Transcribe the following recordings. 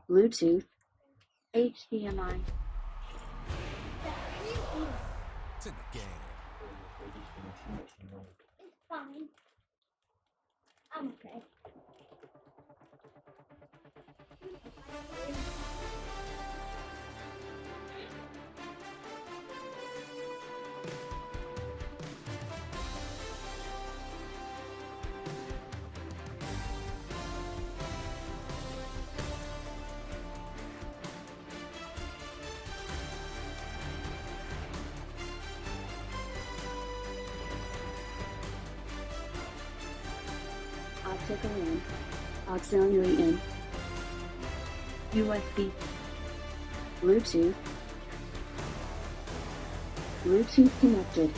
Bluetooth, HDMI. It's in the game. It's fine. I'm okay. Optical in, auxiliary in, USB, Bluetooth, Bluetooth connected.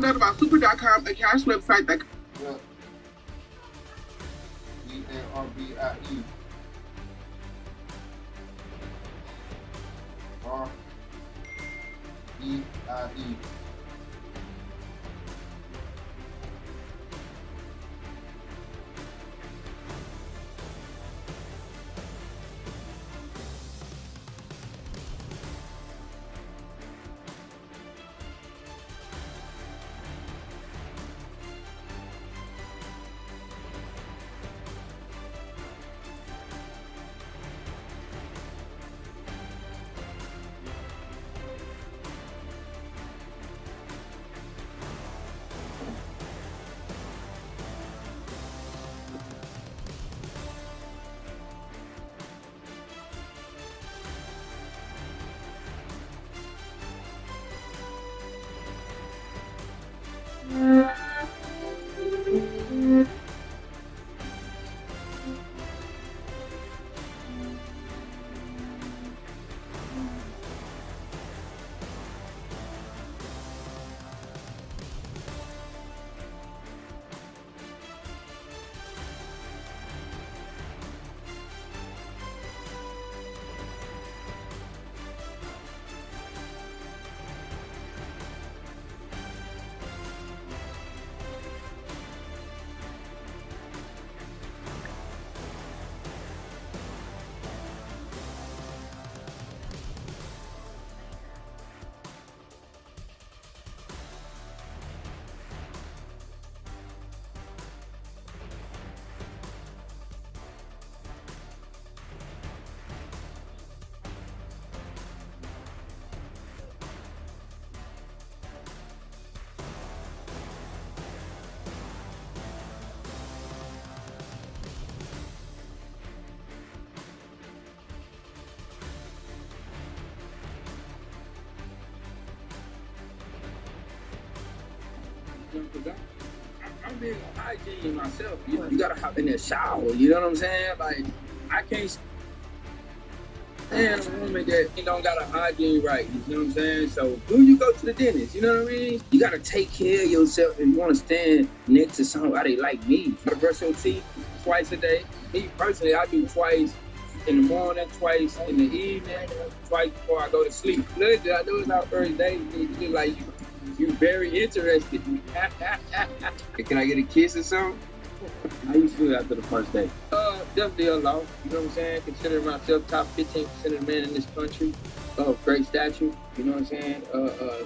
Out about super.com, a cash website that. Yep. E-A-R-B-I-E. R-E-I-E. I'm big on hygiene myself. You gotta hop in that shower. You know what I'm saying? Like, I can't stand a woman that don't got a hygiene right. You know what I'm saying? So, who you go to the dentist? You know what I mean? You gotta take care of yourself if you want to stand next to somebody like me. You gotta brush your teeth twice a day. Me personally, I do twice in the morning, twice in the evening, twice before I go to sleep. Look, I know it's our first day. You like you very interested. Can I get a kiss or something? How you feel after the first day? Definitely a loss. You know what I'm saying? Considering myself top 15% of the men in this country of great stature. You know what I'm saying?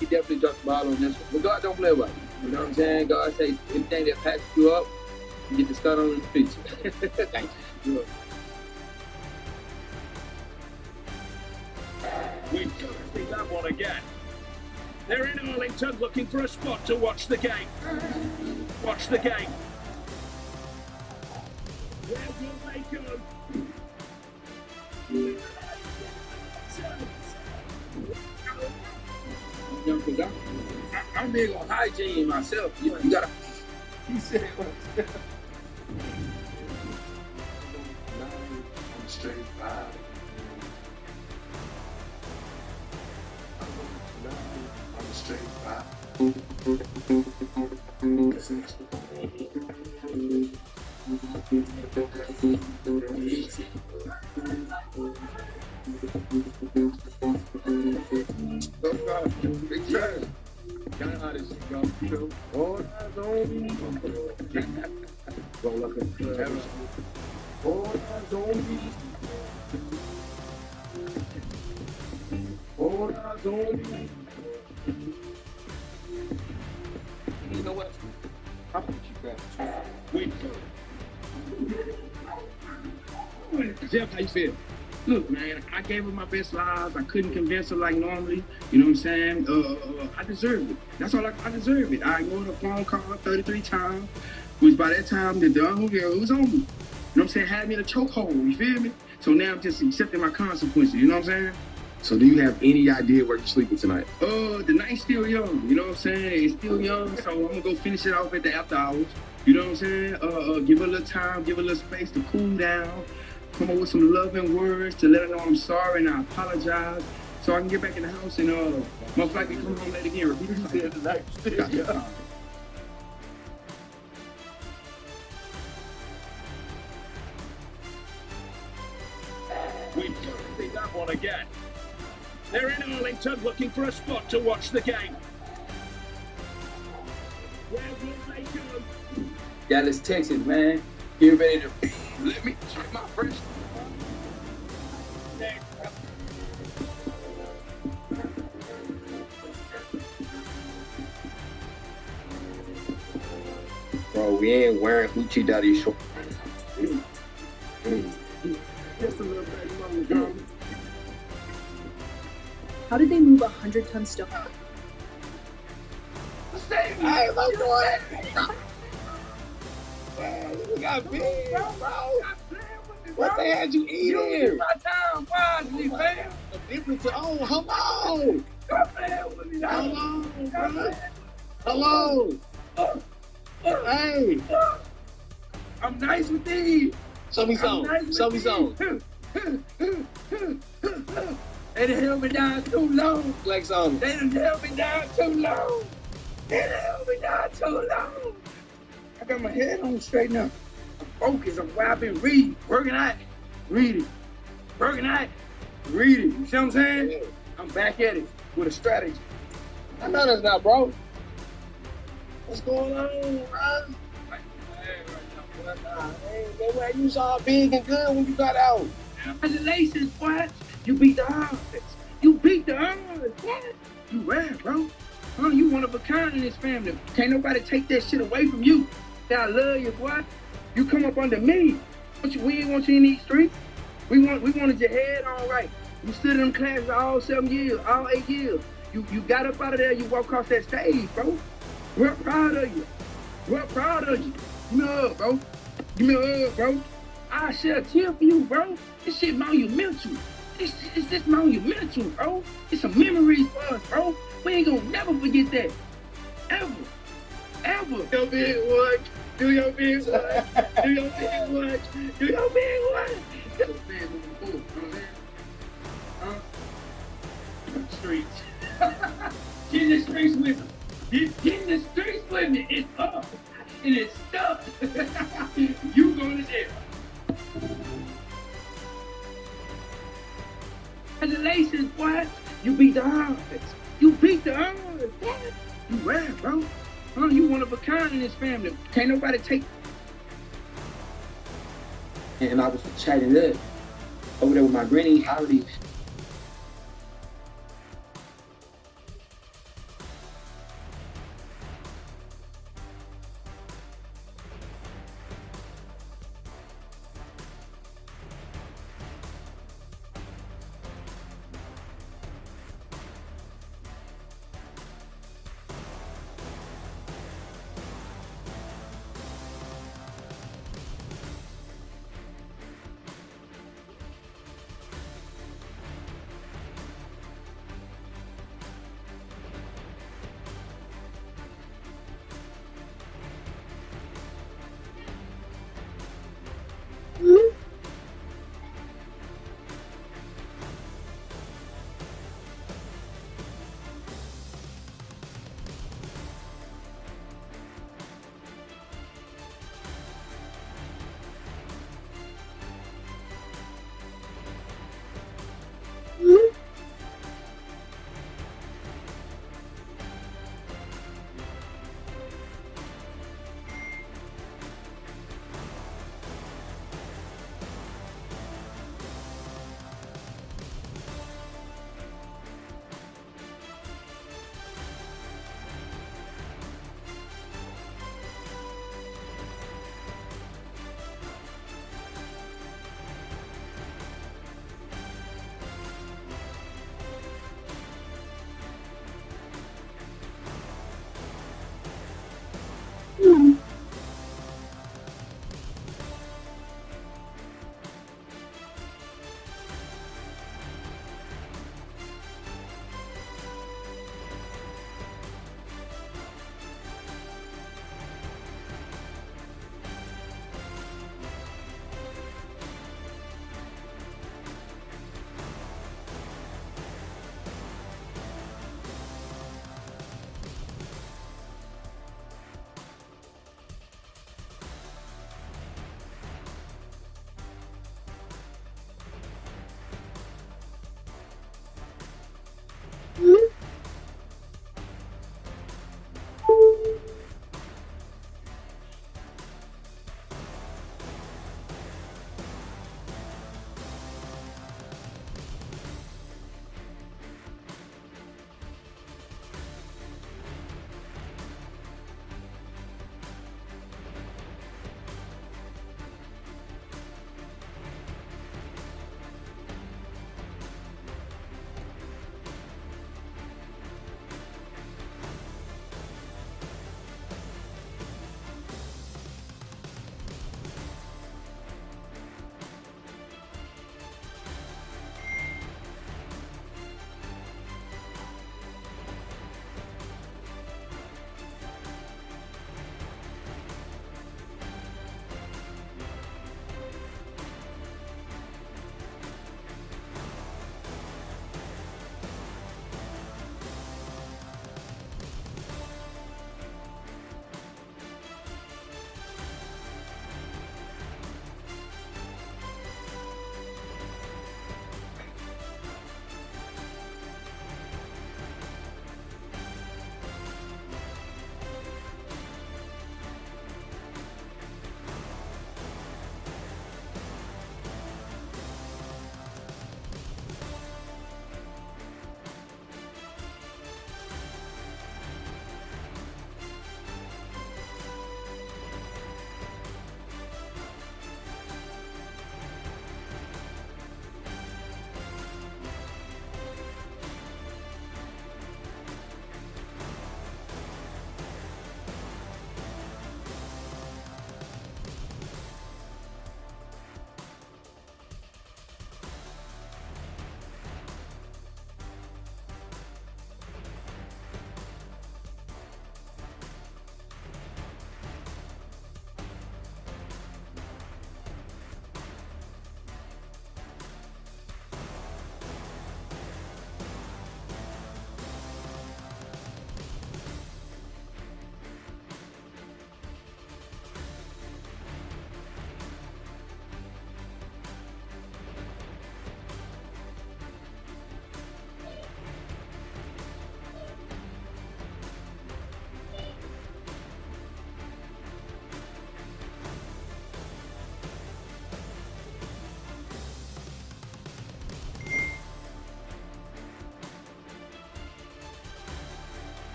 He definitely dropped the ball on this one. But God don't play about you. You know what I'm saying? God say anything that patches you up, you get to start on in the future. Thank you. We've got to see that one again. They're in Arlington looking for a spot to watch the game. Watch the game. Where will they go? You know, because I'm big on hygiene myself. You gotta. He said it was. I'm straight vibe. I'm straight vibe. Big time. Kind of how this shit go. You know, all eyes on me. Roll up in the club. All eyes on me. All eyes on me. You know what? I'll put you back. Wait. Jeff, how you feel? Look, man, I gave her my best lives. I couldn't convince her like normally. You know what I'm saying? I deserved it. That's all I deserved it. I ignored a phone call 33 times, which by that time, the done girl was on me. You know what I'm saying? Had me in a chokehold, you feel me? So now I'm just accepting my consequences, you know what I'm saying? So do you have any idea where you're sleeping tonight? The night's still young, you know what I'm saying? It's still young, so I'm gonna go finish it off at the after hours. You know what I'm saying? Give her a little time, give her a little space to cool down. Come up with some loving words to let her know I'm sorry and I apologize, so I can get back in the house and most likely come home late again. Repeat what you said tonight. We've got to see that one again. They're in Arlington looking for a spot to watch the game. Where will they go? Dallas, Texas, man. Get ready to let me check my fresh. Bro, we ain't wearing hoochie daddy shorts. Just a little baby mama drama. How did they move 100-ton stone? Hey, look, boy. Man, you got big, bro. What the hell you eating? My time wisely, man. The difference. Oh, hello. Hello, bro. Hello. Hey. I'm nice with these. Show me some. Show me some. They done held me down too long. Flex on They done held me down too long. They done held me down too long. I got my head on straight now. I'm focused on where I've been reading, working out, reading, working out, reading. You see what I'm saying? Yeah. I'm back at it with a strategy. I know that's not, bro. What's going on, bro? Hey, you saw big and good when you got out. Congratulations, boy. You beat the odds. You beat the odds, boy. You rare, bro. Huh, you one of a kind in this family. Can't nobody take that shit away from you. That I love you, boy. You come up under me. We ain't want you in these streets. We wanted your head all right. You stood in them classes all 7 years, all 8 years. You got up out of there, you walked across that stage, bro. We're proud of you. We're proud of you. Give me a hug, bro. Give me a hug, bro. I shed a tear for you, bro. This shit monumental. This monumental, bro. It's some memories for us, bro. We ain't gonna never forget that. Ever. ever. Your big one. Do your big one. Do your big one. Do your big one. Yo, man, moving forward. You know what I'm saying? Huh? Streets. Get in the streets with me. Get in the streets with me. It's up. And it's stuck. You going to jail. Congratulations, boy. You beat the odds. You beat the odds. What? You rap, bro. Huh? You one of a kind in this family. Can't nobody take. And I was chatting up over there with my granny, Holly.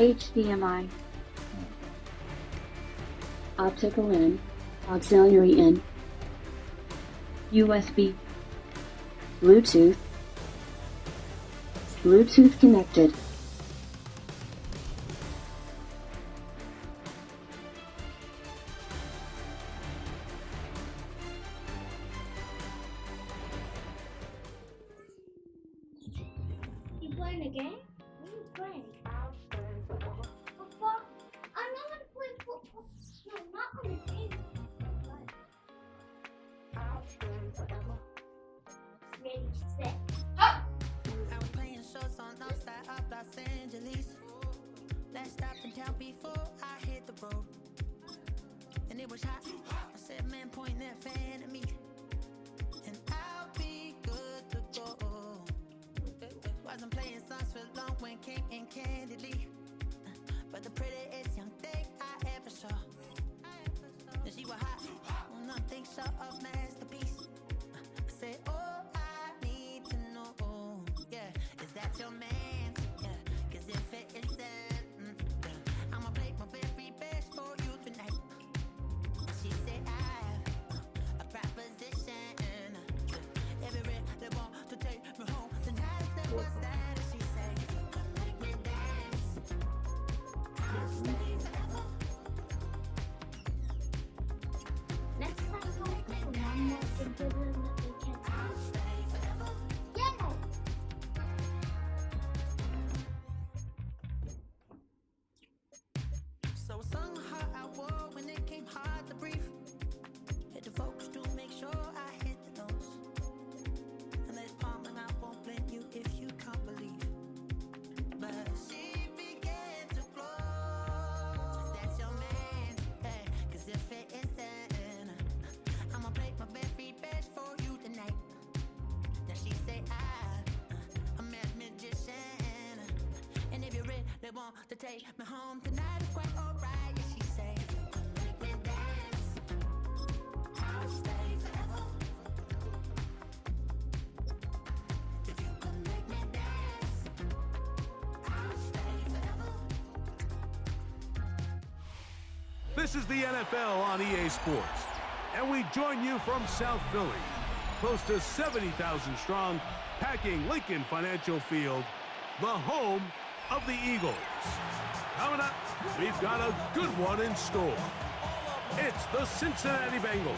HDMI. Optical in. Auxiliary in. USB. Bluetooth. Bluetooth connected. You playing a game? What are you playing? Football? I'm not gonna play football. No, not on the game. Ready, set. I was playing shows on outside of Los Angeles. Last stop in town before I hit the road. And it was hot. I said, man, point that fan at me. And I'll be good to go. Wasn't playing songs for long when came in candidly. But the prettiest young thing I ever saw. And she was hot. Nothing short of masterpiece. I said, oh, I need to know. Yeah, is that your man? Yeah, cause if it isn't, I'ma make my very best for you tonight. She said, I have a proposition. Every really want to take me home tonight. I said, what's that? And she said, make me dance. I'll stay forever. Next time, go for one more thing to do that we can. I'll stay forever. Yeah! So I sung how I wore when it came hard to breathe. Hit the focus to make sure I hit the notes. And there's palm and I won't blame you if you can't believe. But she began to flow. That's your man, hey, cause if it isn't, I'ma make my very best for you tonight. Now she say I'm a magician. And if you really want to take me home tonight, it's quite alright. Yeah, she say, make me dance. I'll stay forever. If you can make me dance, I'll stay forever. This is the NFL on EA Sports, and we join you from South Philly, close to 70,000 strong, packing Lincoln Financial Field, the home of the Eagles. Coming up, we've got a good one in store. It's the Cincinnati Bengals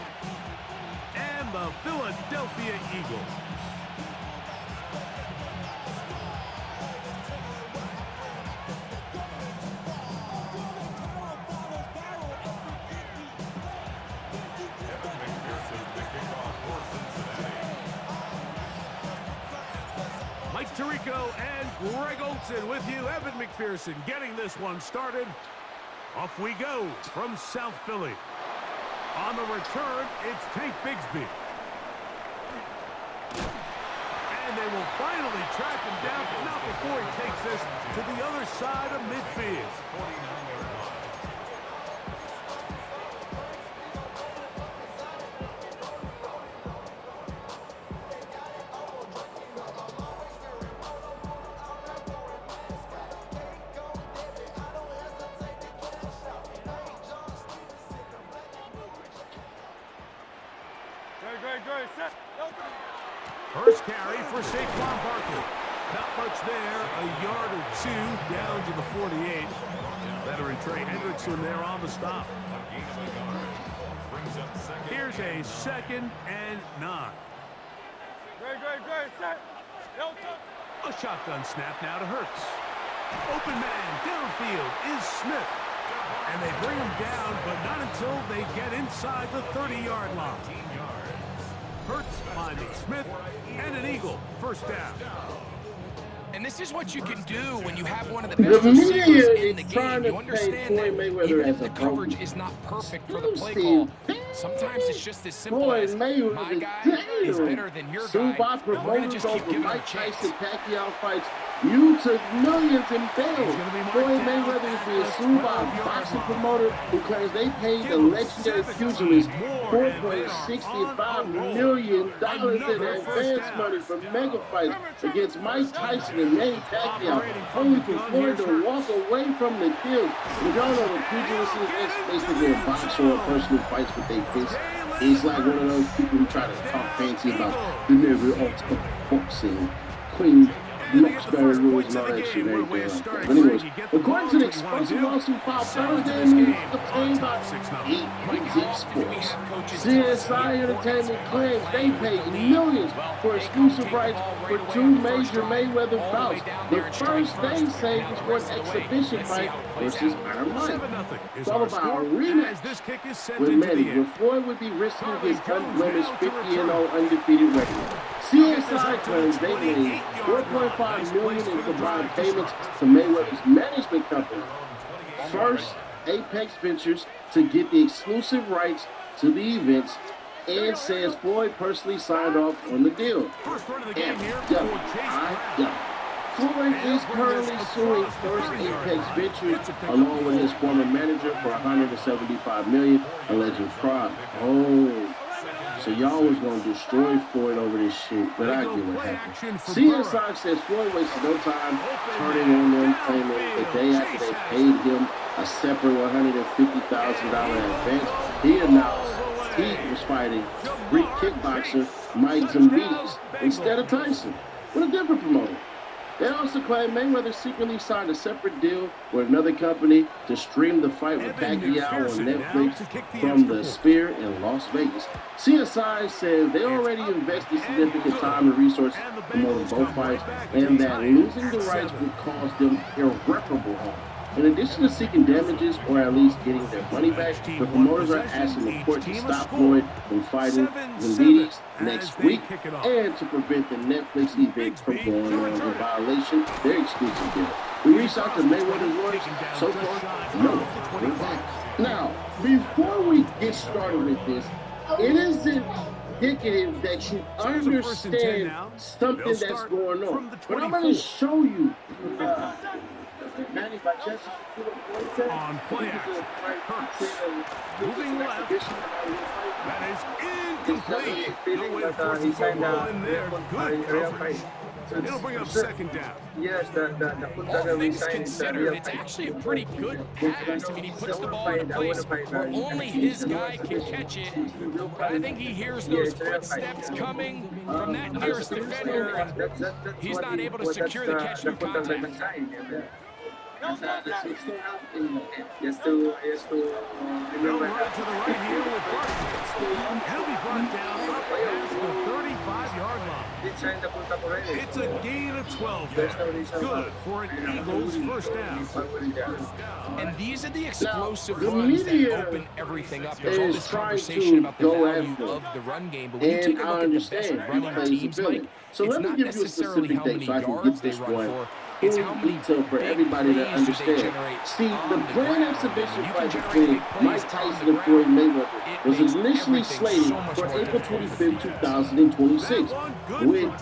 and the Philadelphia Eagles. Mike Tirico and Greg Olson with you. Evan McPherson getting this one started. Off we go from South Philly. On the return, it's Tank Bigsby. And they will finally track him down, but not before he takes this to the other side of midfield. First carry for Saquon Barkley. Not much there, a yard or two down to the 48. Veteran Trey Hendrickson there on the stop. Here's a 2nd and 9. A shotgun snap now to Hurts. Open man downfield is Smith. And they bring him down, but not until they get inside the 30-yard line. Hurts finding Smith, and an Eagle first down. And this is what you can do when you have one of the best receivers in the game. You understand that even if the coverage is not perfect for the play call, sometimes it's just as simple as my guy is better than your guy. We're going to just keep giving him a chance. Pacquiao fights You took millions in bail. Floyd Mayweather is being sued by a boxing promoter who claims they paid the legendary pugilist $4.65 million in advance money for mega fights against Mike Tyson and Manny Pacquiao, only for Floyd to walk away from the deal. If y'all know what pugilist is, it's basically a boxer or a person who fights with their fists. It's like one of those people who try to talk fancy about the never ultimate boxing, Queen Knoxberry rules and all that shit and everything like that. But anyways, according to the explosive lawsuit filed Thursday in New York, obtained by EPZ Sports, CSI Entertainment claims they paid millions for exclusive rights for two major Mayweather bouts. The first they say was for an exhibition fight versus Iron Mike, followed by a rematch with Manny, where Floyd would be risking his unblemished 50-0 undefeated record. CSI claims they made $4.5 million in combined payments to Mayweather's management company, First Apex Ventures, to get the exclusive rights to the events, and says Floyd personally signed off on the deal. Floyd is currently suing First Apex Ventures along with his former manager for $175 million alleged fraud. Oh. So y'all was going to destroy Floyd over this shit, but I get what happened. CSI says Floyd wasted no time turning on them, claiming the day after they paid him a separate $150,000 advance, he announced he was fighting Greek kickboxer Mike Zambidis instead of Tyson with a different promoter. They also claim Mayweather secretly signed a separate deal with another company to stream the fight with Pacquiao on Netflix from the Sphere in Las Vegas. CSI says they already invested significant time and resources promoting both fights, and that losing the rights would cause them irreparable harm. In addition to seeking damages or at least getting their money back, the promoters are asking the court to stop Floyd from fighting Zambidis next week and to prevent the Netflix event from going on in violation of their exclusive deal. We reached out to Mayweather's lawyers. So far, no. We're back. Now, before we get started with this, it isn't indicative that you understand something that's going on. But I'm going to show you Manny Pacquiao on play action. Hurts. Moving left. That is incomplete. No way to force the football in there. Good coverage. It'll bring up second down. Yes, all things considered, it's actually a pretty good pass. I mean, he puts the ball in a place where only his guy can catch it. But I think he hears those footsteps coming from that nearest defender, and he's not able to secure the catch through contact. They'll run to the right here with Barton. He'll be brought down up past the 35-yard line. It's a gain of 12 there. Good for an Eagles first down. And these are the explosive runs that open everything up. There's all this conversation about the value of the run game, but when you take a look at the best running teams, Mike, it's not necessarily how many yards they run for. It's how many for everybody to understand. See, the grand exhibition fight between Mike Tyson and Floyd Mayweather was initially slated for April 25th, 2026, with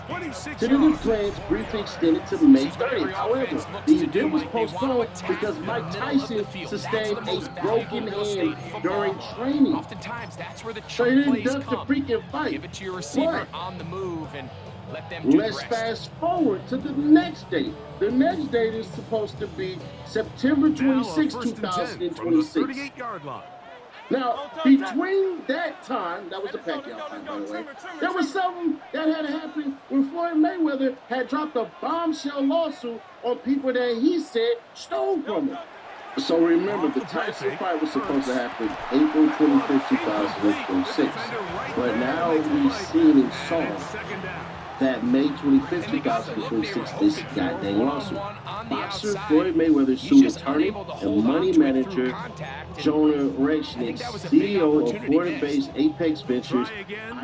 tentative plans briefly extended to May 30th. However, the event was postponed because Mike Tyson sustained a broken hand during training. Oftentimes, that's where the So he didn't duck the freaking fight. Give it to your receiver on the move and let them do the Let's rest. fast forward to the next date. The next date is supposed to be September 26, 2026. Now, between that time, that was the Pacquiao fight, by the way, there was something that had happened when Floyd Mayweather had dropped a bombshell lawsuit on people that he said stole from him. So remember, the Tyson fight was supposed to happen April 25, 2026. But now we've seen and saw that May 25th, 2026, this goddamn lawsuit. Boxer Floyd Mayweather sued attorney and money manager Jonah Rechnick, CEO of Florida-based Apex Ventures,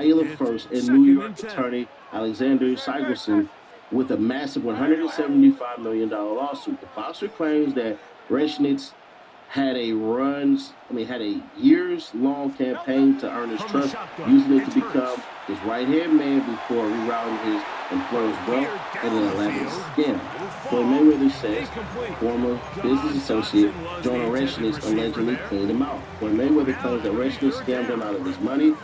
Isla First, and New York attorney Alexander Sigelson with a massive $175 million lawsuit. The boxer claims that Rechnick had a years-long campaign to earn his trust, using it to become his right-hand man before rerouting his employer's wealth in an elaborate scam. Floyd Mayweather says former business associate John Oreshnitz allegedly cleaned him out. Floyd Mayweather claims that Oreshnitz scammed him out of his money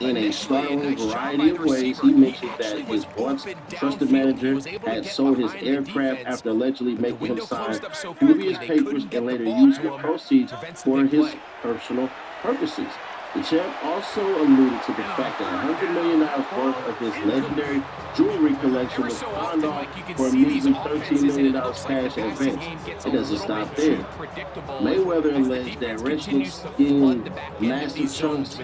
in a startling variety of ways. He mentioned that his once trusted manager had sold his aircraft after allegedly making him sign dubious papers and later using the proceeds for his personal purposes. The champ also alluded to the fact that $100 million worth of his legendary jewelry collection was pawned off for a measly $13 million cash advance. It doesn't stop there. Mayweather alleged that Oreshnitz schemed massive chunks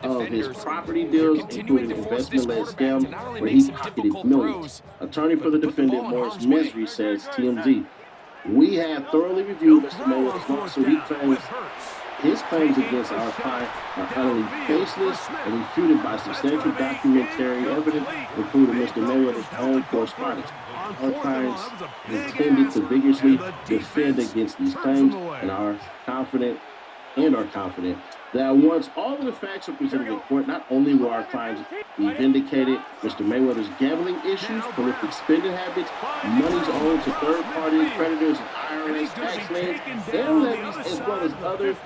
of his property deals, including investment-led scams where he pocketed millions. Attorney for the defendant, Morris Misery, says TMZ, "We have thoroughly reviewed Mr. Mayweather's lawsuit. He claims his claims against our client are utterly baseless and refuted by substantial documentary evidence, including Mr. Mayweather's own correspondence. Our clients intended to vigorously defend against these claims and are confident that once all of the facts are presented in court, not only will our clients be vindicated, Mr. Mayweather's gambling issues, prolific spending habits, monies owed to third-party creditors and IRS tax liens and levies, as well as other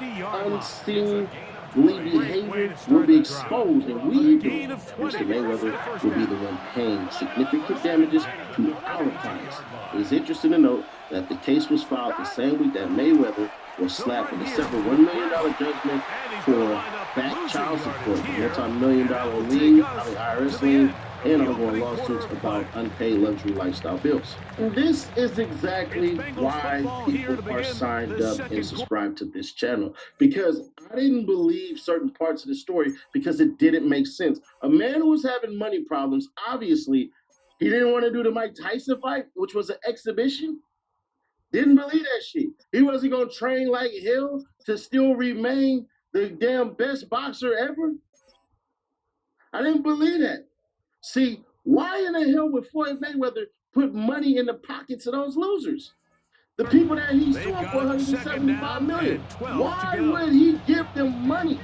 unseemly behavior, will be exposed, and we believe Mr. Mayweather will be the one paying significant damages to our clients. It is interesting to note that the case was filed the same week that Mayweather was slapped with a separate $1 million judgment for back child support, multi-million-dollar IRS lien, and ongoing lawsuits about unpaid luxury lifestyle bills. And this is exactly why people are signed up and subscribed to this channel, because I didn't believe certain parts of the story because it didn't make sense. A man who was having money problems, obviously, he didn't want to do the Mike Tyson fight, which was an exhibition. Didn't believe that shit. He wasn't going to train like hell to still remain the damn best boxer ever. I didn't believe that. See, why in the hell would Floyd Mayweather put money in the pockets of those losers? The people that he sued for $175 million. Why would he give them money?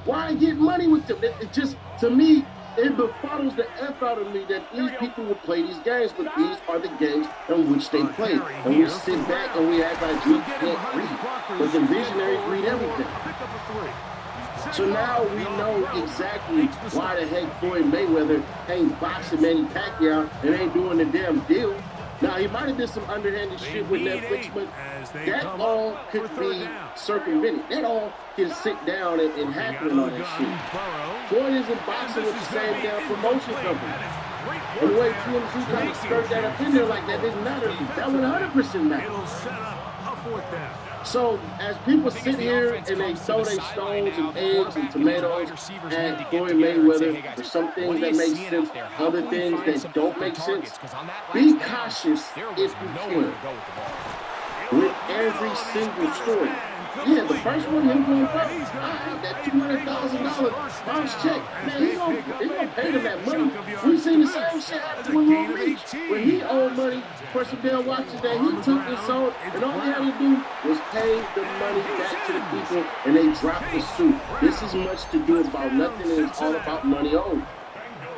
Why get money with them? It just, to me, it befuddles the F out of me that these people will play these games, but these are the games in which they play. And we sit back and we act like we can't read. But the visionaries read everything. So now we know exactly why the heck Floyd Mayweather ain't boxing Manny Pacquiao and ain't doing the damn deal. Now, he might have did some underhanded shit with Netflix, but that all could be circumvented. That all can sit down and happen and all that shit. Floyd isn't boxing with the same damn promotion company. And the way TMZ trying to skirt that up in there like that didn't matter. That 100% matters. So, as people sit here and they throw their stones and eggs and tomatoes at Floyd Mayweather for some things that make sense, other things that don't make sense, be cautious if you can with every single story. Yeah, the first one, him going first, that $200,000 bounce check, man, he gonna pay them that money. We seen the same shit happen with Will Reach, when he owed money for some damn watches that he took and sold, and all they had to do was pay the money back to the people, and they dropped the suit. This is much to do about nothing, and it's all about money owed.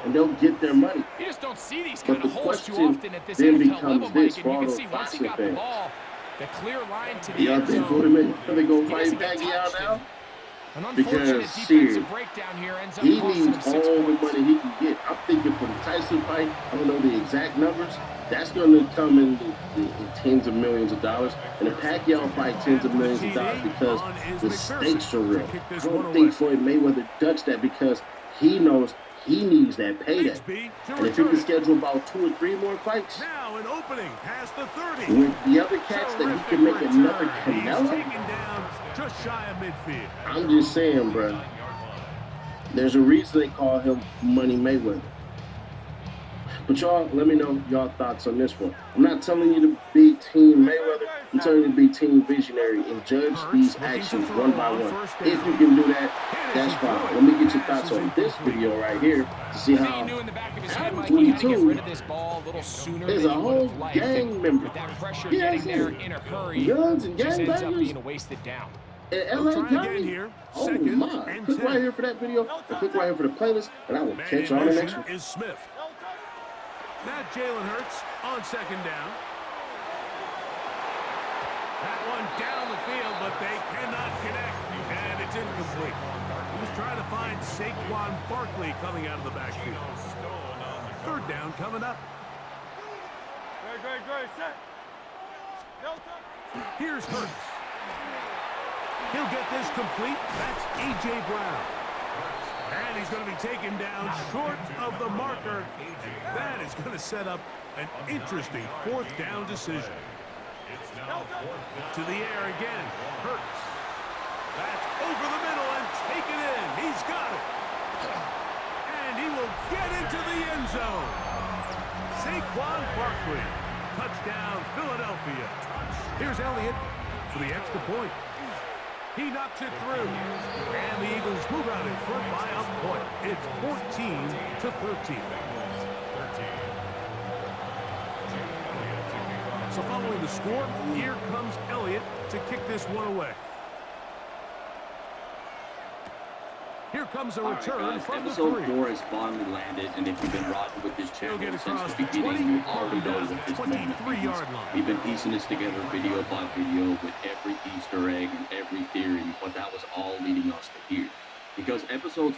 And they'll get their money. You just don't see these But kind the of holes too question often at this then NFL becomes level, this Mike, for and all you can those see once he boxing got the fans. ball, the clear line to the Y'all end think zone. they gonna fight Pacquiao now? Because shit, he needs all the money he can get. I'm thinking for the Tyson fight, I don't know the exact numbers. That's going to come in tens of millions of dollars. And the Pacquiao fight, tens of millions of dollars, because the stakes are real. I don't think Floyd Mayweather ducks that because he knows he needs that payday. And if he can schedule about 2 or 3 more fights with the other cats that he can make another Canelo, I'm just saying, bro. There's a reason they call him Money Mayweather. But y'all, let me know y'all thoughts on this one. I'm not telling you to be Team Mayweather. I'm telling you to be Team Visionary and judge these actions one by one. If you can do that, that's fine. Let me get your thoughts on this video right here to see how Adam 22 is a whole gang member. He has guns and gangbangers in LA County. Oh my. Click right here for that video and click right here for the playlist, and I will catch you on the next one. Is Smith. Now Jalen Hurts on second down. That one down the field, but they cannot connect, and it's incomplete. He was trying to find Saquon Barkley coming out of the backfield. Third down coming up. Here's Hurts. He'll get this complete. That's A.J. Brown. And he's going to be taken down short of the marker. That is going to set up an interesting fourth down decision. To the air again. Hurts. That's over the middle and taken in. He's got it. And he will get into the end zone. Saquon Barkley. Touchdown, Philadelphia. Here's Elliott for the extra point. He knocks it through. And the Eagles move out in front by a point. It's 14-13. So following the score, here comes Elliott to kick this one away. Here comes a return from the three. Episode 4 has finally landed, and if you've been rocking with this channel since the beginning, you already know what this moment means. We've been piecing this together video by video with every Easter egg and every theory, but that was all leading us to here. Because episodes...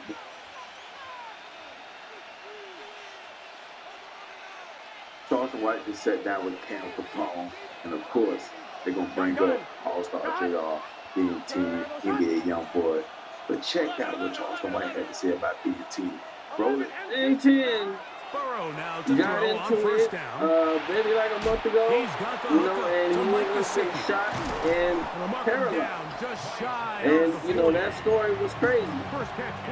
Charleston White just sat down with Cam Capone, and of course, they're going to bring up All-Star JR, being Team NBA Youngboy. But check out what Charleston White had to say about being Team. Roll it. And 10. Burrow now to got throw on into first it, down. maybe like a month ago. He's got the And he went and took a shot and paralyzed. And, that story was crazy.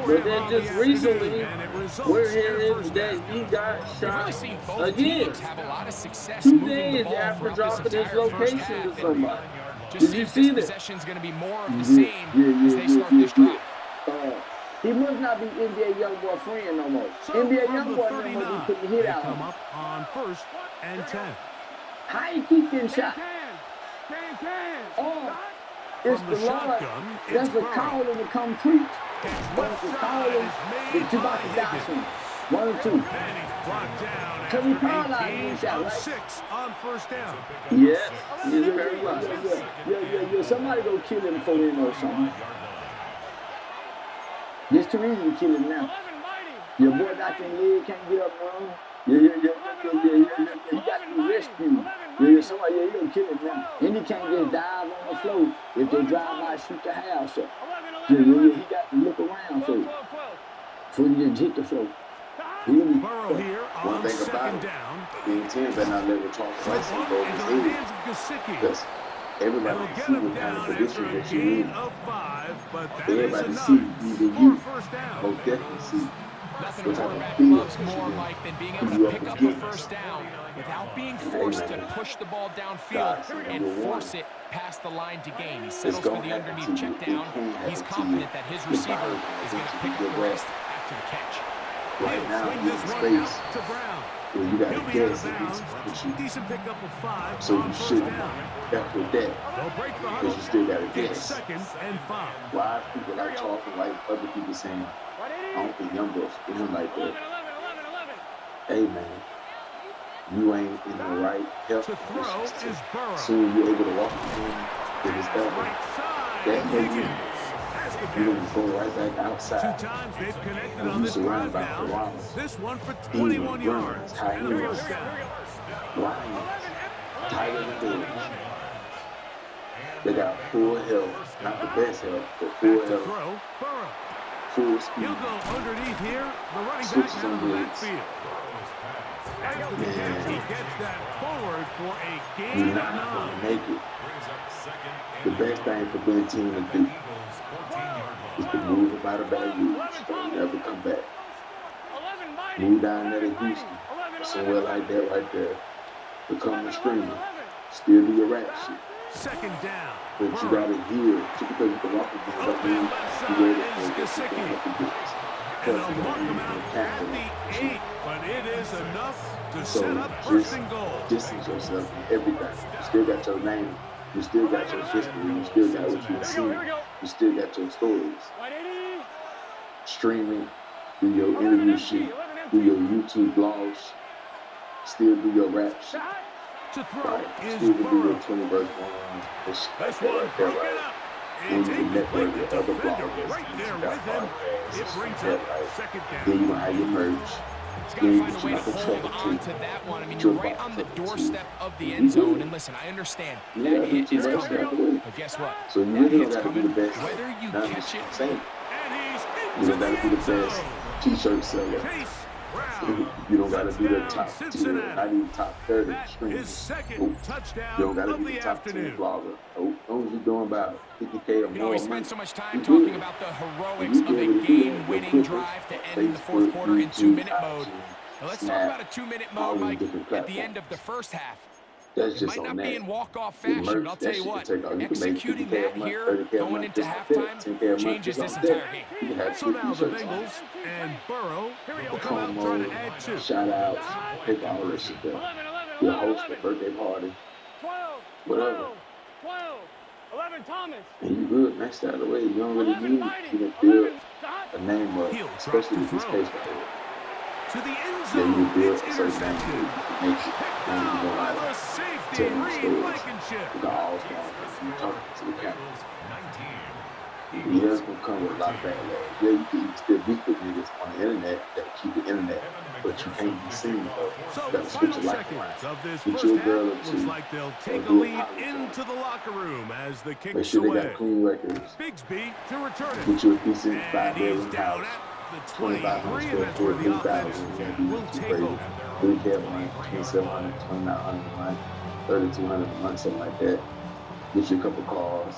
But then just recently, we're hearing that he got shot again. 2 days after dropping his location to somebody. Did you see this? Possession's going to be more of the same as they start this drive. He must not be NBA Youngboy friend no more. So NBA from the Youngboy 39, no more be putting hit out come on him. up on first and 10. How you keep getting shot? Oh, it's From the the Lord. shotgun, That's it's a Burrow. calling to come preach. Catch But left it's a side calling is that made you about by to die Higgins. soon. 1 or 2. And he's brought down Because he after paralyzed a when gain he shot, of right? 6 on first down. Yes, he's very well. Yeah. Somebody go kill him for him or something. There's too easy to kill him now. Your boy got your leg, can't get up now. Yeah. He got to be rescued. Somebody, he gonna kill him now. And he can't just dive on the floor if they drive by, shoot the house up. Yeah, he got to look around before he just hit the floor. Burrow here One on thing about second it, down. being 10 better not let Charleston White see go Into his the head. hands of Gesicki. Because everybody They'll can get see him what kind of down position after a that you gain in. of 5, but that is Everybody enough see, even for you, first down. most definitely see. Nothing What a type quarterback of feeling loves more, Mike, than being able you to up pick up a against. first down without being forced to push the ball downfield and force it past the line to gain. He settles for the underneath check down. He's confident that his receiver is going to pick up the rest after the catch. Right now, Swing he's this in one space out to Brown. where you got He'll to be out guess of if he's bounds. pushing. Decent pickup of 5 So on you first shouldn't down. after that, They'll break the because huddle. you still got to It's guess. second and 5. Why people like Charleston White, other people saying, I don't think Youngboy's feeling like that. Hey man, you ain't in the right health To throw conditions is Burrow. soon you're able to walk in with his elbow. Right side. That hit you. Has the You catch. don't go right back 2 outside. times they've connected And on you this surrounded drive by now. Rollins. This one for He 21 runs yards high and a heels. first down. Lions, tighter than doors. They got full health, not the best health, but full Back to health, throw. Burrow. full speed. He'll go underneath here. The running back Switches out of on the legs. backfield. After the catch, he gets that forward for a You're gain of not 9. going to make it. The best thing for being team to do is to move about a bad use. Don't never come back. Move down there to Houston, somewhere like that right there. Become a streamer. Still do your rap shit. Second down. But you gotta heal. Just because you can walk again, that means you ready for this. You can walk against. And they'll mark him out at the 8, but it is enough to set up first and goal. Distance yourself from everything. You still got your name. You still got your history. You still got what you've seen. You still got your stories. Streaming, do your interview shit, do your YouTube blogs, still do your rap shit. To throw is still do your Burrow. 20 verse 1. This one broken up. And It you takes network the with other defender bloggers. right there You with got him. podcasts, It brings you up got, like, second then you down. gonna have your merch. It's got Then to you find a way to get your hold truck on too. to that one. I mean, Get you're your right on the box up, too. doorstep of the end zone. And listen, I understand Yeah, that hit is that's coming. good. But guess what? So you That really don't hit's gotta be coming. the best. Whether you Now, catch it, I'm saying, And he's you into don't the gotta be the end best zone. t-shirt seller. Chase Brown. You don't gotta be the Touchdown, top 10, Cincinnati. not even top 30 That streamers. is second Nope. touchdown You don't gotta of be the the top 10 afternoon. blogger. Nope. As long as you're doing about 50K or you know, more we a spend month, so much you time good. talking about the heroics You of be a able to do that with game-winning Clippers, drive to end the Facebook, fourth quarter in YouTube, 2-minute mode. IG, Now let's Snap, talk about a 2-minute all mode, these Mike, different at the end of platforms. the first half. That's It just might on not be that. in walk-off Your fashion, but merch, I'll that tell you shit what, can take off. You can make executing 50K that a month, here 30K a going month into just off that, halftime 10K a month changes just this off entire that. game. You can have So 2 now the t-shirts on. Bengals and Burrow will come out trying to add 2. Shout outs, pick all that shit up. Your host, a birthday party, whatever. 11 Thomas. And you good, next out of the way. You don't really need you to build a name up, He'll especially drop with to this throw. case right here. To the end Yeah, you zone. build It's a certain name intercepted. to make it. Picked Don't even off go by out the safety, telling the Reed stories. Blankenship. You got all stars. You talking to the camera. Yeah, it's gonna come with a lot of backlash. Yeah, you can still beat with niggas on the internet that keep the internet, but you can't be seen though. So You gotta switch final your life seconds around. of this Get first you a half. girl or Looks two, like they'll or take a do a lead college into the locker room as the Make kick's sure they away. got clean records. Bigsby to return it. Get you a decent And 5-bedroom he's down house. at the 2,500 23, and square that's where foot, the 3,000. offense You gotta be will too take crazy. over. 3K a month, 2,700, 2,900 a month, 3,200 a month, something like that. Get you a couple cars.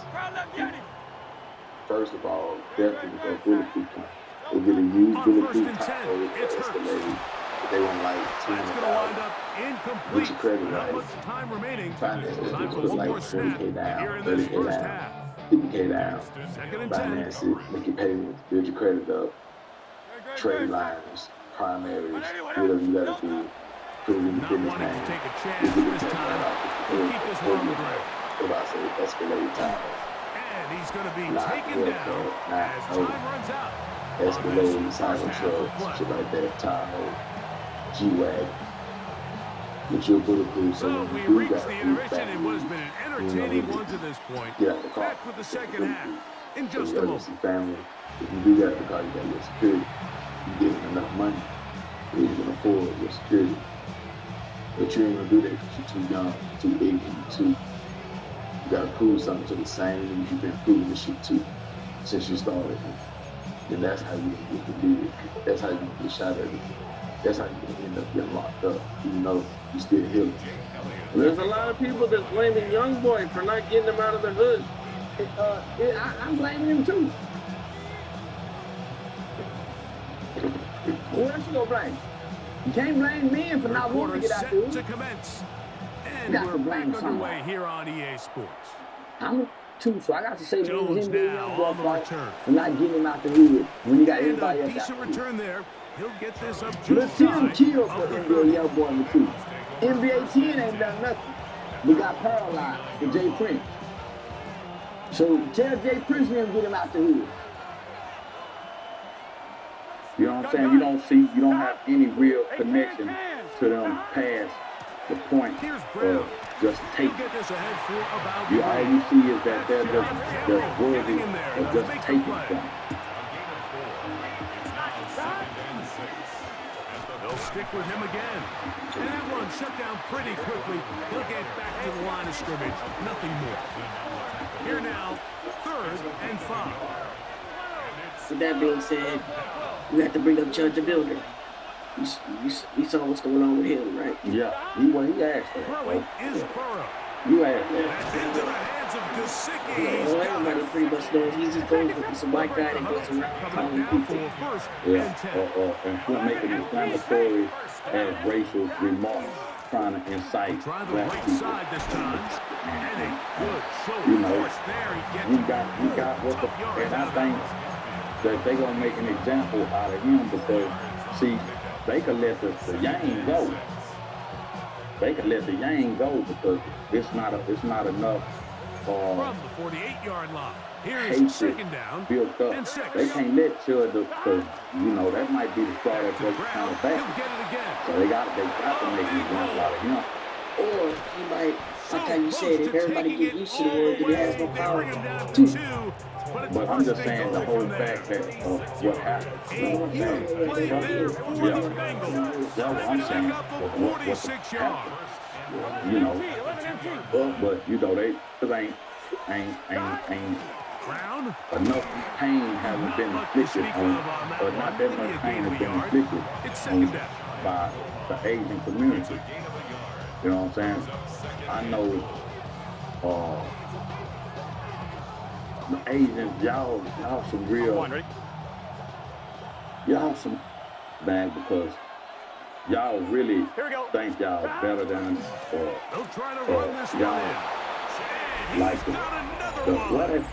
First of all, definitely go bulletproof one. Go get a used On bulletproof first and 10, Tahoe it's Escalade. They want like That's going to wind 200,000. up Get incomplete. your credit Not right. much time remaining. Finance Time it for was one like more snap 40K here down, in this 30K first down, half. 50K down. Second and 10. Finance it, make your payments, build your credit up, trade lines, primaries, whatever you gotta do. Put it in the Not business wanting to name. take a You chance get the this check right time. off He'll keep this one on the ground. What about I say? Escalade Tahoe. And he's going to be Not taken Hellcat, down not as no time runs out. Escalade, First Cyber half of Truck, play. shit like that, Tahoe, G-Wagon. Get your bulletproof so So when we you do reached got the these intermission back in what has been an entertaining one to this point. get out the car. Back with the second half in So just you a gotta moment. see family. If you do that because you got your security, you getting enough money, so you can afford your security. But you ain't gonna do that because you're too young, too ignorant, you gotta prove something to the same niggas you've been proving this shit to since you started. And that's how you get deleted. That's how you get shot at. That's how you end up getting locked up, even though you still healing. There's a lot of people that's blaming Young Boy for not getting him out of the hood. I'm blaming him too. Who else you gonna blame? You can't blame men for not wanting to get out Set there. to commence. And Got we're to blame back underway somebody. here on EA Sports. I'm too, so I got to say Jones maybe NBA now young boy on the fight return. for not getting him out the hood when you got And everybody a else out decent the hood. return there. He'll get this up Lil just Tim shy killed for of the NBA 30. young boy in the two. NBA 10 ain't done nothing. We got paralyzed with Jay Prince. So tell Jay Prince to get him out the hood. You know what I'm saying? You don't have any real connection to them past the point of just taking. All you see is that they're just worthy of just taking from. They'll stick with him again. And that one shut down pretty quickly. He'll get back to the line of scrimmage. Nothing more. Here now, 3rd and 5. With that being said, we have to bring up Judge the Builder. You saw what's going on with him, right? Yeah, he asked for that. Throwing is Burrow. You asked That's into the that. hands Well, everybody pretty much knows he's just going with some white guy that goes around calling people. Yeah, and making inflammatory and racial remarks, trying to incite black people. You know, you got what the, and I think that they gonna make an example out of him because, see, they could let the Yang go. They could let the Yang go because it's not enough. From the 48-yard line. Here's second down. Built up. And 6. They can't let Chud, because you know that might be the straw that breaks kind of back. So they got to make an example out of him. Or he might, like how you said, if everybody get used to the word, then he has no power too. But I'm just saying the whole fact that what happened. You know what I'm saying? That's what I'm saying. What happened. You know, but you know they ain't enough pain hasn't been inflicted on, or not that much pain has been inflicted on by the Asian community. You know what I'm saying? I know the Asians, y'all some real, y'all some bad because y'all really think y'all better than, or y'all like the what if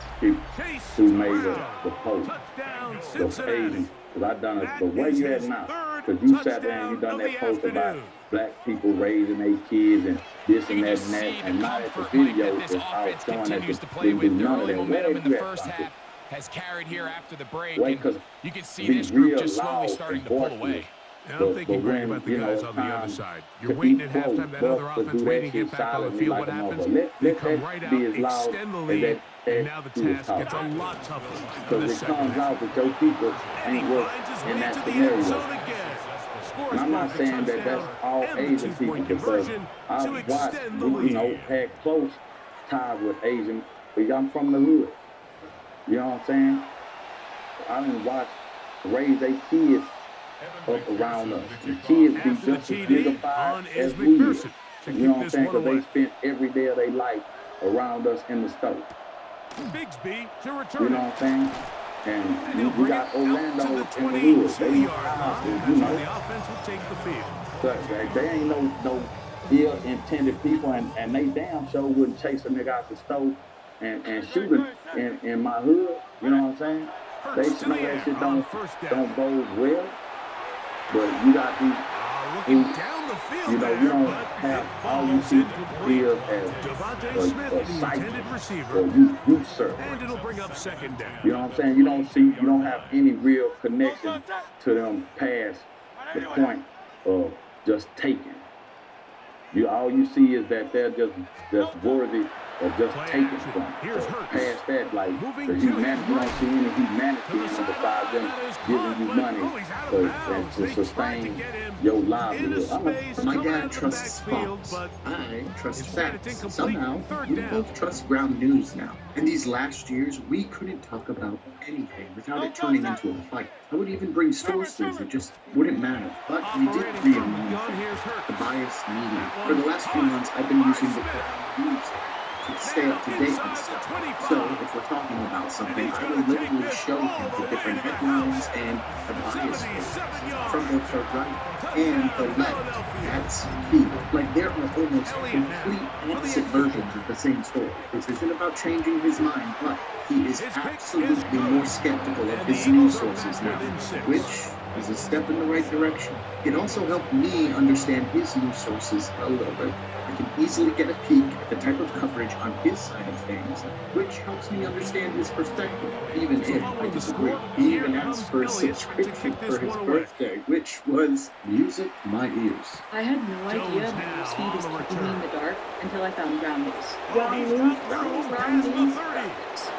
who made the post, the Asian, because I done it the way you had now, because you sat there and you done that post about black people raising their kids and this and that and that, and now that the video is out showing that they do none of that. Where in the first half has carried here after the break, and you can see this group just slowly starting to pull away. And I'm thinking great about the guys on the other side. You're waiting at halftime, that other offense waiting to get back on the field. What happens? They come right out, extend the lead, and now the task gets a lot tougher. Because it comes out that your people ain't work in that scenario. And I'm not saying that that's all Asian people, because I've watched, you know, had close ties with Asian, but I'm from the hood. You know what I'm saying? I didn't watch raise their kids up around us. The kids be just as dignified as we is. You know what I'm saying? Because they spent every day of their life around us in the store. Bigsby to return. You know what I'm saying? And we got Orlando in the hood. They powerful, you know. The offense will take the field. But they ain't no ill-intended people, and they damn sure wouldn't chase a nigga out the store and shoot him in my hood. You know what I'm saying? They know that shit don't bode well. But you got these who, you know, you don't have all you see field as a cycle or you serve. And it'll bring up second down. You know what I'm saying? You don't have any real connection to them past the point of just taking. All you see is that they're just worthy of just taking from. Past that, like the humanity, you don't see any humanity in them besides them giving you money to sustain your livelihood. My dad trusts Fox. I trust facts. Somehow, we both trust ground news now. In these last years, we couldn't talk about anything without it turning into a fight. I would even bring sources, it just wouldn't matter. But we did agree on one thing, the biased media. For the last few months, I've been using the news to stay up to date on stuff. So if we're talking about something, I will literally show him the different headlines and the bias from both the right and the left. That's key. Like, there are almost complete opposite versions of the same story. This isn't about changing his mind, but he is absolutely more skeptical of his news sources now, which is a step in the right direction. It also helped me understand his news sources a little bit. I can easily get a peek at the type of coverage on his side of things, which helps me understand his perspective, even if I disagree. He even asked for a subscription for his birthday, which was music to my ears. I had no idea that news feed was keeping me in the dark until I found ground news. Ground news.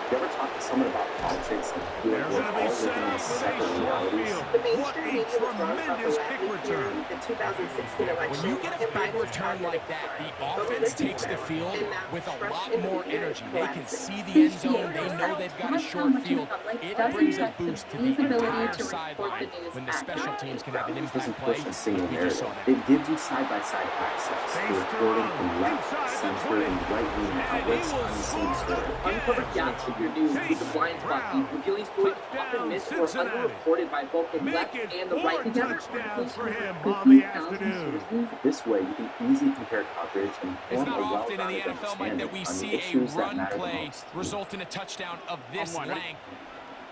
You ever talk to someone about politics and feel like we're all living in separate realities? The mainstream media was wrong about the last year, the 2016 election. When you get a big return like that, the offense takes the field with a lot more energy. They can see the end zone. They know they've got a short field. It brings a boost to the entire sideline when the special teams can have an impact play. Single narrative. It gives you side-by-side access to reporting from left, center, and right-wing outlets on the same story. Uncovered gaps in your news with the blind spot feed. Revealing stories often missed or underreported by both the left and the right. Touchdowns for him on the afternoon. This way, you can easily compare coverage and It's form not a often in the well-rounded NFL, Mike, that we understanding on the see a issues that run matter the play most. result in a touchdown of this length.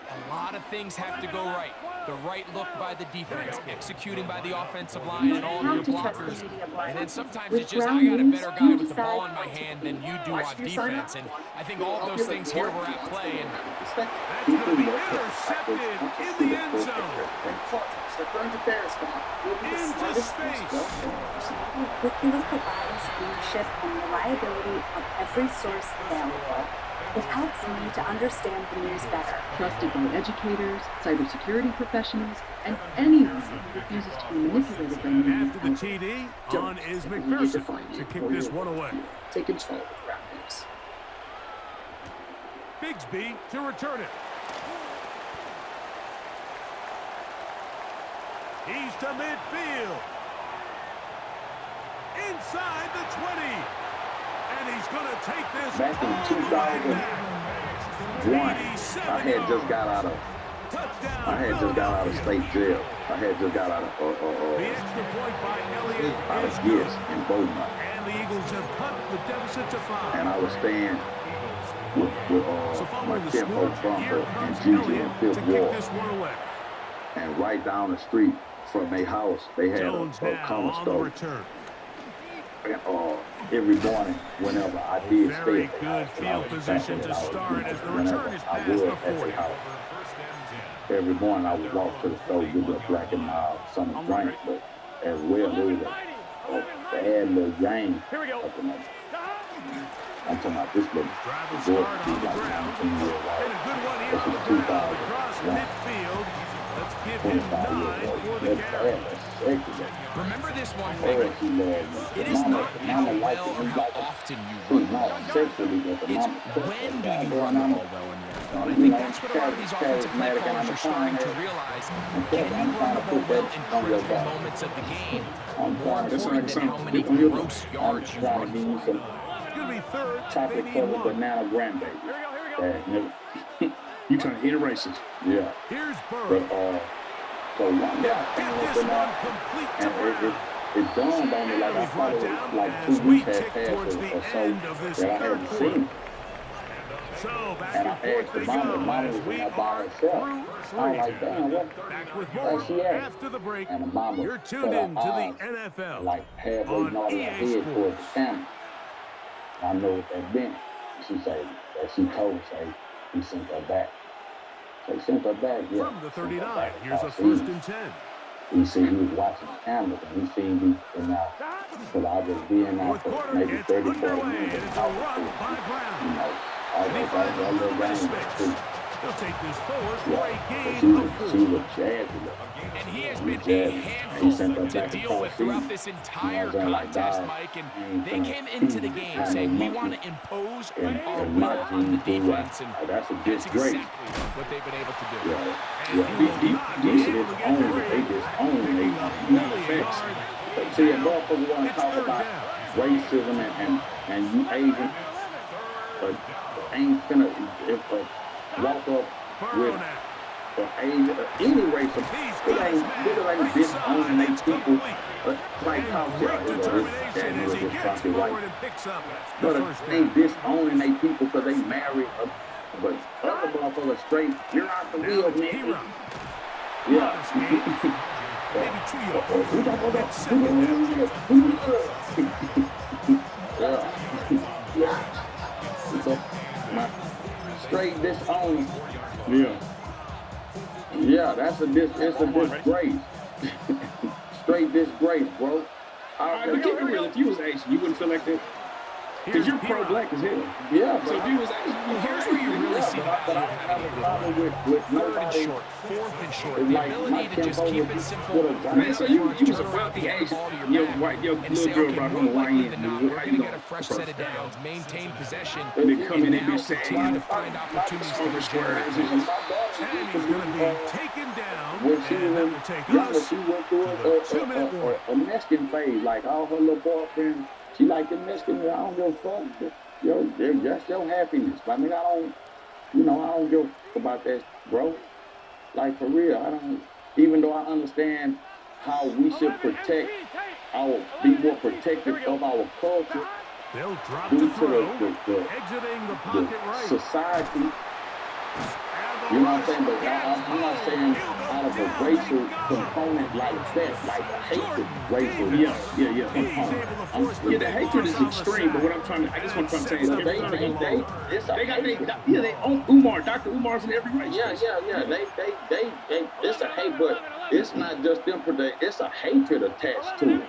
A lot of things have to go right. The right look by the defense, executing by the offensive line and all of your blockers. And then sometimes it's just, I got a better guy with the ball in my hand than you do on defense. And I think all of those things here were at play. And that's going to be intercepted in the end zone. Into space. Quickly provides ownership and reliability of every source available. It helps me to understand the news better. Trusted by educators, cybersecurity professionals, and anyone who refuses to be manipulated by media. After the TD, on is McPherson to kick this one away. Take control of the ground games. Bigsby to return it. He's to midfield. Inside the 20. And he's going to take this Back in 2001, I had just got out of state jail. I had just got out of the extra point by Elliott Gist in Beaumont. And the Eagles have cut the deficit to 5. And I was staying with my kinfolk Bumper and Gigi in Fifth Ward. And right down the street from their house, they had a corner store. Every morning, whenever I did stay Very at the good house, field position to start as the return is past the 40. Every morning I would walk to the store, get a black and mild summer drink, but as well there was a bad little gang up in that. I'm talking about this little boy, he's like 19 years old. This is 2001. Let's give him 9 for the carry. remember this one thing. It is not how well or how often you run the ball. It's when do you run the ball well in the NFL. And I think that's what a lot of these offensive play callers are starting to realize. Can you run the ball well in critical moments of the game? More important than how many gross yards you run for. It's going to be third. Chocolate covered banana grandbaby. You trying to hit a racist? Yeah. Here's Burrow. But, so one guy Get this one complete to Brown. It dawned on me like I thought it was like 2 weeks had passed or so that I hadn't seen it. So back And I and forth asked the they mama, go the mama as was we in that by are herself. through I was 3. like, damn, Back with where more she at? after the break. And the mama You're put tuned her in to the eyes NFL like halfway on nodded her EA head towards the Sports. camera. I know what that meant. She said, that she told, say, he sent her back. So he sent her back, yeah. From the 39, here's a I first seen. and 10. He said he was watching the cameras and he seen me and now, because I was being out for maybe 30, 40 minutes. It's a run by Brown. You know, I was like, that little game too. He'll take this forward for a gain She of was 4. jazzy. And he has been a handful to deal with throughout this entire contest, Mike. And they came into the game saying, we want to impose our will on the defense. And that's exactly what they've been able to do. These just own they defense. See, if motherfuckers want to talk about racism and you Asian, but ain't gonna walk up with any race, it ain't disowning they people. Like how that was just funky white. But it ain't disowning they people because they married but other motherfuckers straight, you're out the wheel, nigga. Yeah. Straight disown. Yeah. Yeah, it's a disgrace. Straight disgrace, bro. Alright, but keep it real. If you was Asian, you wouldn't feel like that? Because you're pro-black as hell. Yeah, so if you was actually here's where you really see the but I have a problem with third and short, fourth and short. The ability to just keep it simple. Man, so you was a wealthy Asian. Your little girl brought home a YN. We're going to get a fresh set of downs, maintain possession, and then come in and be continue to find opportunities to generate And he's going to be taken down. When she was she went through a Mexican phase, like all her little boyfriends. She like the Mexican. I don't give a fuck. That's your happiness. I mean, I don't give a fuck about that, bro. Like, for real, I don't. Even though I understand how we should be more protective of our culture due to the society. You know what I'm saying? But I'm not saying out of a racial component like that, like a hatred racial. The hatred is extreme. But what I'm trying to, I guess what I'm trying to say is they own Umar. Dr. Umar's in every race. Yeah. They it's a hate, but it's not just them. It's a hatred attached to it.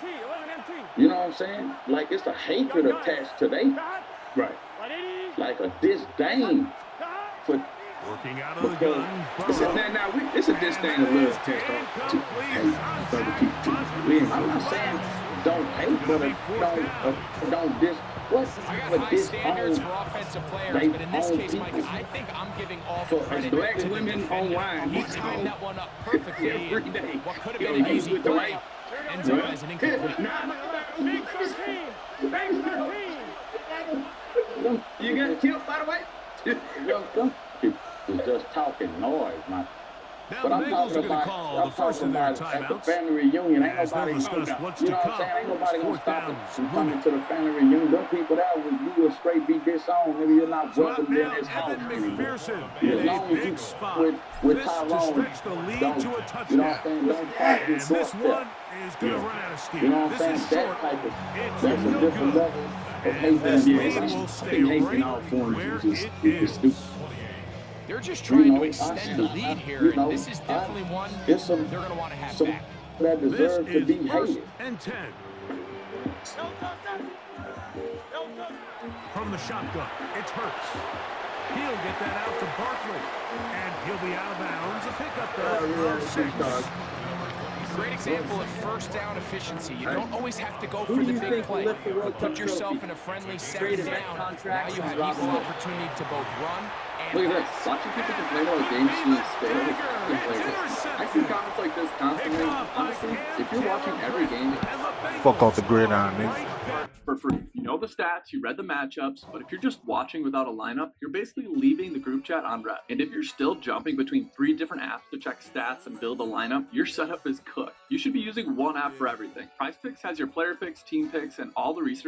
You know what I'm saying? Like it's a hatred attached to they. Right. Like a disdain for. Working out of the gun. It's a disdain of love test to other people. I'm not saying don't hate, but don't dis. What's standards for offensive players, but in this case, Mike, I think I'm giving all the credit black women online. He timed that one up perfectly. Every day. What could have been an easy play ends up as an incomplete. You got killed, by the way? Is just talking noise, man. Now but the I'm Bengals talking about at the family reunion. Ain't nobody, you know what I'm saying? Ain't nobody gonna stop it from coming to the family reunion. Them people that you will straight be disowned. Maybe you're not welcome in this house anymore. As long as you with Tyrone, don't, you know what I'm saying? Don't fight his this one is going to run out of steam. You know what I'm saying? That type of, that's a different level of hate. I think hate in all forms is stupid. They're just trying to extend the lead here, and this is definitely one they're going to want to have back. That deserve to be hated. And 10. From the shotgun, it's Hurts. He'll get that out to Barkley, and he'll be out of bounds. A pickup there. Great example of first down efficiency. You don't always have to go for the big play, but put yourself in a friendly second down. Now you have equal opportunity to both run and look at this. Watching people complain about games being stale. I see comments like this constantly. Honestly, if you're watching every game, fuck off the gridiron, nigga. For free. You know the stats, you read the matchups, but if you're just watching without a lineup, you're basically leaving the group chat on red. And if you're still jumping between 3 different apps to check stats and build a lineup, your setup is cooked. You should be using one app for everything. PrizePicks has your player picks, team picks, and all the research